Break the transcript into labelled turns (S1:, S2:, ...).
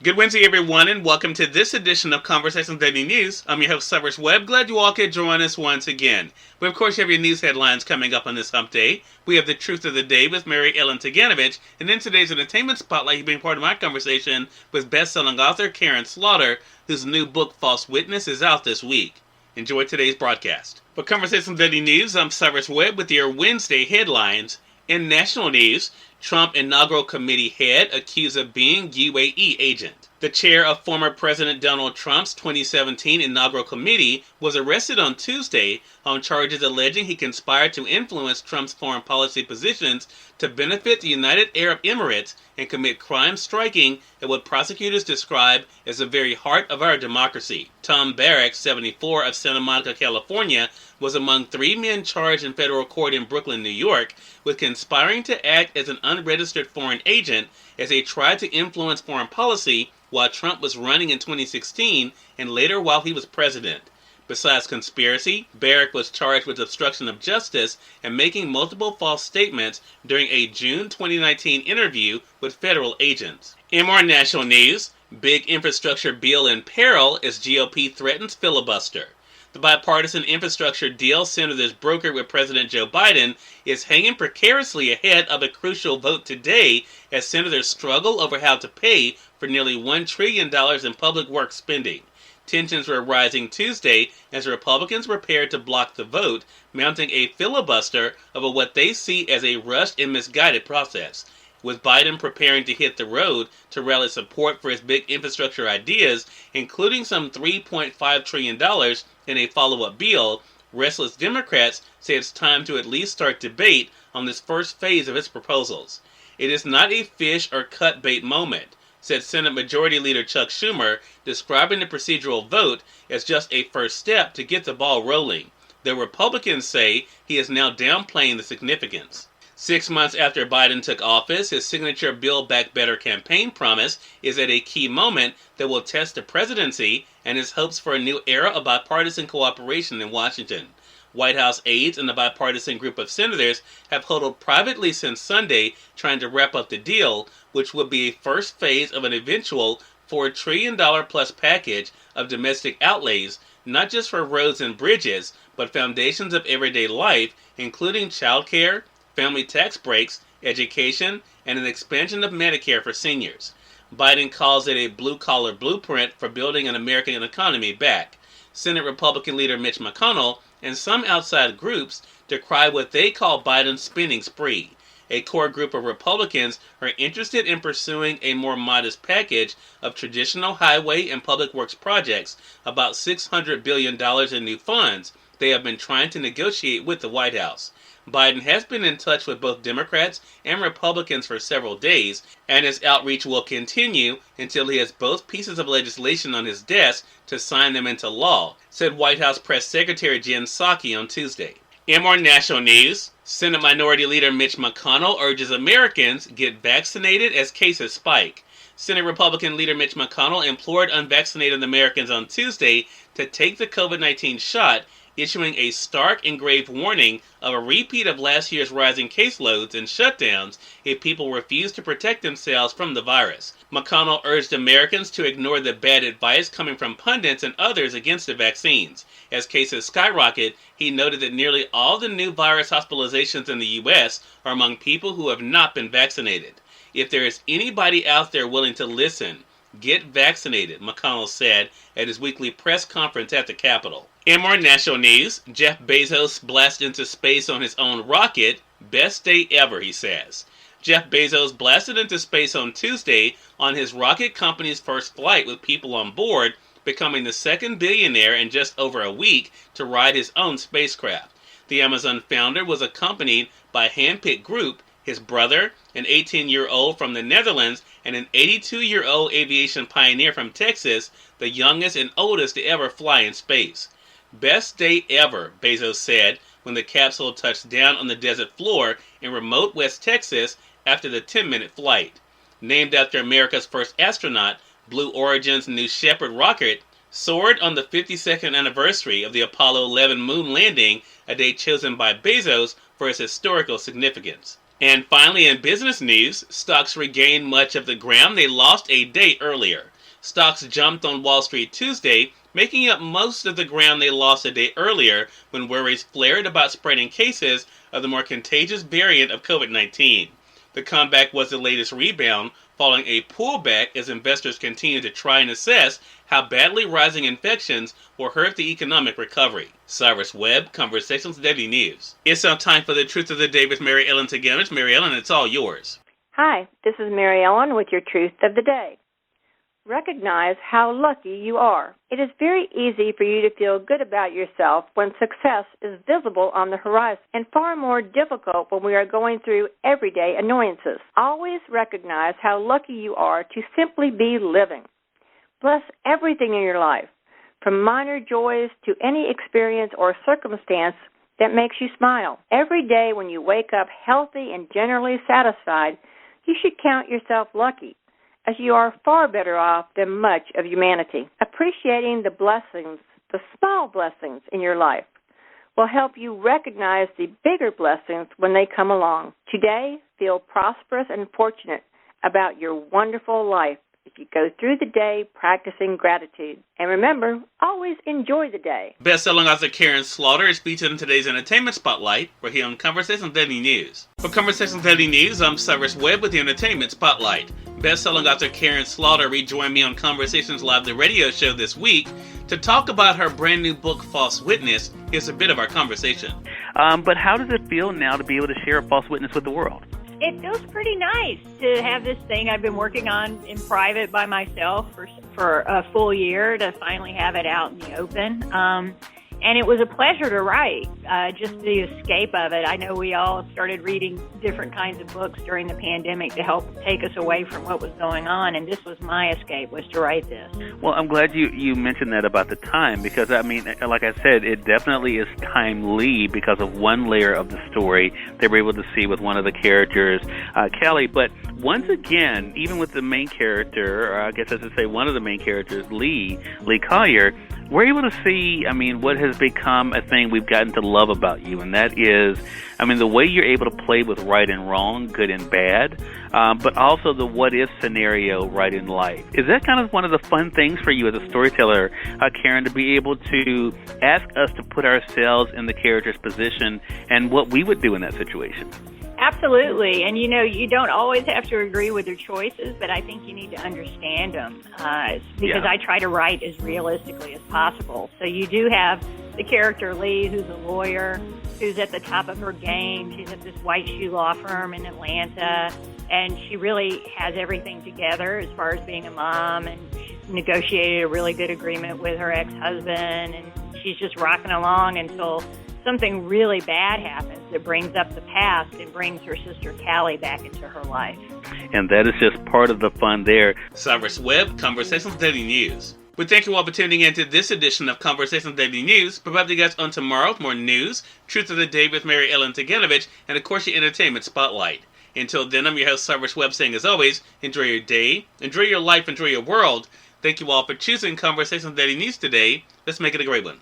S1: Good Wednesday, everyone, and welcome to this edition of Conversations Daily News. I'm your host, Cyrus Webb. Glad you all could join us once again. We, of course, have your news headlines coming up on this hump day. We have the truth of the day with Mary Ellen Ciganovich, and in today's entertainment spotlight, you've been part of my conversation with best-selling author Karin Slaughter, whose new book, False Witness, is out this week. Enjoy today's broadcast. For Conversations Daily News, I'm Cyrus Webb with your Wednesday headlines. In national news, Trump inaugural committee head accused of being UAE agent. The chair of former President Donald Trump's 2017 inaugural committee was arrested on Tuesday on charges alleging he conspired to influence Trump's foreign policy positions to benefit the United Arab Emirates and commit crimes striking at what prosecutors describe as the very heart of our democracy. Tom Barrack, 74, of Santa Monica, California, was among 3 men charged in federal court in Brooklyn, New York, with conspiring to act as an unregistered foreign agent as they tried to influence foreign policy while Trump was running in 2016 and later while he was president. Besides conspiracy, Barrack was charged with obstruction of justice and making multiple false statements during a June 2019 interview with federal agents. In more national news, big infrastructure bill in peril as GOP threatens filibuster. The bipartisan infrastructure deal senators brokered with President Joe Biden is hanging precariously ahead of a crucial vote today as senators struggle over how to pay for nearly $1 trillion in public works spending. Tensions were rising Tuesday as Republicans prepared to block the vote, mounting a filibuster over what they see as a rushed and misguided process. With Biden preparing to hit the road to rally support for his big infrastructure ideas, including some $3.5 trillion in a follow-up bill, restless Democrats say it's time to at least start debate on this first phase of its proposals. It is not a fish or cut bait moment, said Senate Majority Leader Chuck Schumer, describing the procedural vote as just a first step to get the ball rolling. The Republicans say he is now downplaying the significance. 6 months after Biden took office, his signature Build Back Better campaign promise is at a key moment that will test the presidency and his hopes for a new era of bipartisan cooperation in Washington. White House aides and the bipartisan group of senators have huddled privately since Sunday trying to wrap up the deal, which would be a first phase of an eventual $4 trillion plus package of domestic outlays, not just for roads and bridges, but foundations of everyday life, including childcare, family tax breaks, education, and an expansion of Medicare for seniors. Biden calls it a blue-collar blueprint for building an American economy back. Senate Republican leader Mitch McConnell and some outside groups decry what they call Biden's spending spree. A core group of Republicans are interested in pursuing a more modest package of traditional highway and public works projects, about $600 billion in new funds they have been trying to negotiate with the White House. Biden has been in touch with both Democrats and Republicans for several days, and his outreach will continue until he has both pieces of legislation on his desk to sign them into law, said White House Press Secretary Jen Psaki on Tuesday. In more national news, Senate Minority Leader Mitch McConnell urges Americans get vaccinated as cases spike. Senate Republican leader Mitch McConnell implored unvaccinated Americans on Tuesday to take the COVID-19 shot, issuing a stark and grave warning of a repeat of last year's rising caseloads and shutdowns if people refuse to protect themselves from the virus. McConnell urged Americans to ignore the bad advice coming from pundits and others against the vaccines. As cases skyrocket, he noted that nearly all the new virus hospitalizations in the U.S. are among people who have not been vaccinated. If there is anybody out there willing to listen, get vaccinated, McConnell said at his weekly press conference at the Capitol. In more national news, Jeff Bezos blasted into space on his own rocket. Best day ever, he says. Jeff Bezos blasted into space on Tuesday on his rocket company's first flight with people on board, becoming the second billionaire in just over a week to ride his own spacecraft. The Amazon founder was accompanied by a hand-picked group, his brother, an 18-year-old from the Netherlands, and an 82-year-old aviation pioneer from Texas, the youngest and oldest to ever fly in space. Best day ever, Bezos said when the capsule touched down on the desert floor in remote West Texas after the 10-minute flight. Named after America's first astronaut, Blue Origin's New Shepard rocket soared on the 52nd anniversary of the Apollo 11 moon landing, a day chosen by Bezos for its historical significance. And finally, in business news, stocks regained much of the ground they lost a day earlier. Stocks jumped on Wall Street Tuesday, making up most of the ground they lost a day earlier when worries flared about spreading cases of the more contagious variant of COVID-19. The comeback was the latest rebound, following a pullback as investors continue to try and assess how badly rising infections will hurt the economic recovery. Cyrus Webb, Conversations Daily News. It's now time for the Truth of the Day with Mary Ellen Ciganovich. Mary Ellen, it's all yours.
S2: Hi, this is Mary Ellen with your Truth of the Day. Recognize how lucky you are. It is very easy for you to feel good about yourself when success is visible on the horizon, and far more difficult when we are going through everyday annoyances. Always recognize how lucky you are to simply be living. Bless everything in your life, from minor joys to any experience or circumstance that makes you smile. Every day when you wake up healthy and generally satisfied, you should count yourself lucky, as you are far better off than much of humanity. Appreciating the blessings, the small blessings in your life, will help you recognize the bigger blessings when they come along. Today, feel prosperous and fortunate about your wonderful life if you go through the day practicing gratitude. And remember, always enjoy the day.
S1: Best-selling author Karin Slaughter is featured in today's Entertainment Spotlight. We're here on Conversations Daily News. For Conversations Daily News, I'm Cyrus Webb with the Entertainment Spotlight. Best-selling author Karin Slaughter rejoined me on Conversations Live, the radio show this week, to talk about her brand new book, False Witness. Here's a bit of our conversation.
S3: But how does it feel now to be able to share a false witness with the world?
S4: It feels pretty nice to have this thing I've been working on in private by myself for a full year to finally have it out in the open. And it was a pleasure to write, just the escape of it. I know we all started reading different kinds of books during the pandemic to help take us away from what was going on, and this was my escape, was to write this.
S3: Well, I'm glad you mentioned that about the time, because, I mean, like I said, it definitely is timely because of one layer of the story they were able to see with one of the characters, Kelly. But once again, even with the main character, or I guess I should say one of the main characters, Lee Collier, we're able to see, I mean, what has become a thing we've gotten to love about you, and that is, I mean, the way you're able to play with right and wrong, good and bad, but also the what-if scenario right in life. Is that kind of one of the fun things for you as a storyteller, Karin, to be able to ask us to put ourselves in the character's position and what we would do in that situation?
S4: Absolutely. And, you know, you don't always have to agree with their choices, but I think you need to understand them because I try to write as realistically as possible. So you do have the character Lee, who's a lawyer, who's at the top of her game. She's at this white shoe law firm in Atlanta, and she really has everything together as far as being a mom, and she's negotiated a really good agreement with her ex-husband, and she's just rocking along until something really bad happens that brings up the past and brings her sister Callie back into her life.
S3: And that is just part of the fun there.
S1: Cyrus Webb, Conversations Daily News. We thank you all for tuning in to this edition of Conversations Daily News. We'll have you guys on tomorrow with more news, Truth of the Day with Mary Ellen Ciganovich, and of course your Entertainment Spotlight. Until then, I'm your host, Cyrus Webb, saying as always, enjoy your day, enjoy your life, enjoy your world. Thank you all for choosing Conversations Daily News today. Let's make it a great one.